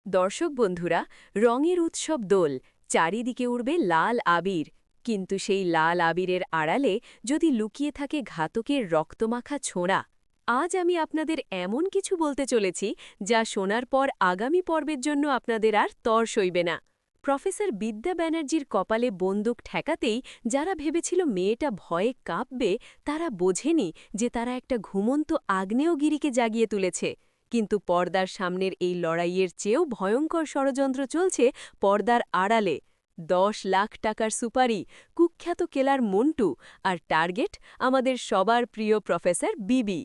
দর্শক বন্ধুরা, রঙের উৎসব দোল, চারিদিকে উড়বে লাল আবির। কিন্তু সেই লাল আবিরের আড়ালে যদি লুকিয়ে থাকে ঘাতকের রক্তমাখা ছোঁড়া। আজ আমি আপনাদের এমন কিছু বলতে চলেছি যা শোনার পর আগামী পর্বের জন্য আপনাদের আর তর সইবে না। প্রফেসর বিদ্যা ব্যানার্জির কপালে বন্দুক ঠেকাতেই যারা ভেবেছিল মেয়েটা ভয়ে কাঁপবে, তারা বোঝেনি যে তারা একটা ঘুমন্ত আগ্নেয়গিরিকে জাগিয়ে তুলেছে। কিন্তু পর্দার সামনের এই লড়াইয়ের চেয়েও ভয়ঙ্কর ষড়যন্ত্র চলছে পর্দার আড়ালে। ১০ লাখ টাকার সুপারি, কুখ্যাত কেলার মন্টু, আর টার্গেট আমাদের সবার প্রিয় প্রফেসর বিবি।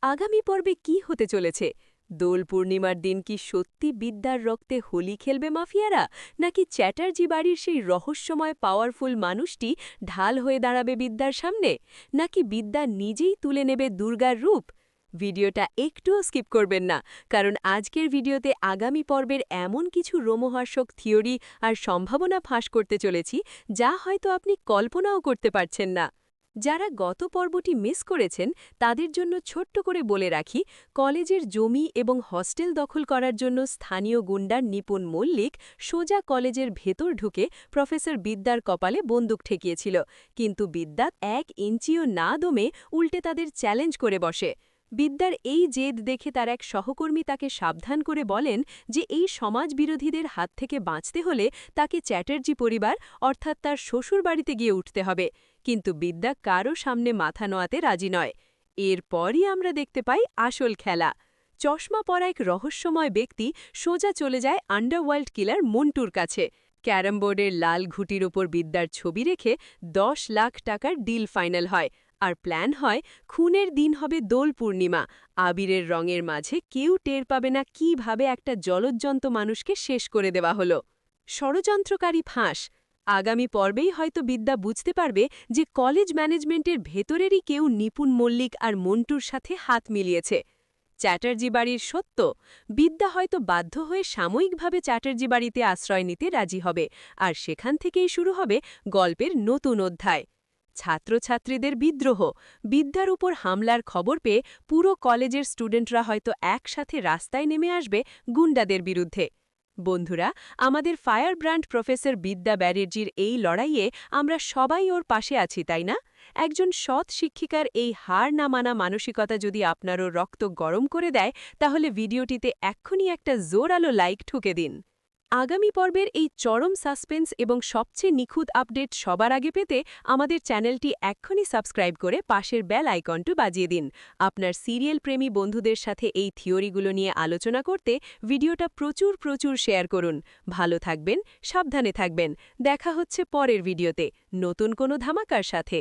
আগামী পর্বে কি হতে চলেছে? দোল পূর্ণিমার দিন কি সত্যি বিদ্যার রক্তে হোলি খেলবে মাফিয়ারা, নাকি চ্যাটার্জি বাড়ির সেই রহস্যময় পাওয়ারফুল মানুষটি ঢাল হয়ে দাঁড়াবে বিদ্যার সামনে, নাকি বিদ্যা নিজেই তুলে নেবে দুর্গার রূপ? ভিডিওটা একটুও স্কিপ করবেন না, কারণ আজকের ভিডিওতে আগামী পর্বের এমন কিছু রোমহর্ষক থিওরি আর সম্ভাবনা ফাঁস করতে চলেছি যা হয়তো আপনি কল্পনাও করতে পারছেন না। যারা গত পর্বটি মিস করেছেন তাদের জন্য ছোট্ট করে বলে রাখি, কলেজের জমি এবং হস্টেল দখল করার জন্য স্থানীয় গুন্ডার নিপুণ মল্লিক সোজা কলেজের ভেতর ঢুকে প্রফেসর বিদ্যার কপালে বন্দুক ঠেকিয়েছিল, কিন্তু বিদ্যা ১ ইঞ্চিও না দমে উল্টে তাদের চ্যালেঞ্জ করে বসে। বিদ্যার এই জেদ দেখে তার এক সহকর্মী তাকে সাবধান করে বলেন যে এই সমাজবিরোধীদের হাত থেকে বাঁচতে হলে তাকে চ্যাটার্জি পরিবার অর্থাৎ তার শ্বশুর বাড়িতে গিয়ে উঠতে হবে। কিন্তু বিদ্যা কারও সামনে মাথা নোয়াতে রাজি নয়। এরপরই আমরা দেখতে পাই আসল খেলা। চশমা পরা এক রহস্যময় ব্যক্তি সোজা চলে যায় আন্ডারওয়ার্ল্ড কিলার মন্টুর কাছে। ক্যারামবোর্ডের লাল ঘুটির ওপর বিদ্যার ছবি রেখে ১০ লাখ টাকার ডিল ফাইনাল হয়। আর প্ল্যান হয়, খুনের দিন হবে দোল পূর্ণিমা, আবিরের রঙের মাঝে কেউ টের পাবে না কিভাবে একটা জলজ্জন্ত মানুষকে শেষ করে দেওয়া হলো। ষড়যন্ত্রকারী ফাঁস। আগামী পর্বেই হয়তো বিদ্যা বুঝতে পারবে যে কলেজ ম্যানেজমেন্টের ভেতরেরই কেউ নিপুণ মল্লিক আর মন্টুর সাথে হাত মিলিয়েছে। চ্যাটার্জি বাড়ির সত্য। বিদ্যা হয়তো বাধ্য হয়ে সাময়িকভাবে চ্যাটার্জি বাড়িতে আশ্রয় নিতে রাজি হবে, আর সেখান থেকেই শুরু হবে গল্পের নতুন অধ্যায়। ছাত্রছাত্রীদের বিদ্রোহ। বিদ্যার উপর হামলার খবর পেয়ে পুরো কলেজের স্টুডেন্টরা হয়তো একসাথে রাস্তায় নেমে আসবে গুন্ডাদের বিরুদ্ধে। বন্ধুরা, আমাদের ফায়ার ব্র্যান্ড প্রফেসর বিদ্যা ব্যানার্জির এই লড়াইয়ে আমরা সবাই ওর পাশে আছি, তাই না? একজন সৎ শিক্ষিকার এই হার না মানা মানসিকতা যদি আপনারও রক্ত গরম করে দেয়, তাহলে ভিডিওটিতে এক্ষুনি একটা জোরালো লাইক ঠুকে দিন। আগামী পর্বের এই চরম সাসপেন্স এবং সবচেয়ে নিখুঁত আপডেট সবার আগে পেতে আমাদের চ্যানেলটি এক্ষুনি সাবস্ক্রাইব করে পাশের বেল আইকনটি বাজিয়ে দিন। আপনার সিরিয়াল প্রেমী বন্ধুদের সাথে এই থিওরিগুলো নিয়ে আলোচনা করতে ভিডিওটা প্রচুর প্রচুর শেয়ার করুন। ভালো থাকবেন, সাবধানে থাকবেন। দেখা হচ্ছে পরের ভিডিওতে নতুন কোনো ধামাকার সাথে।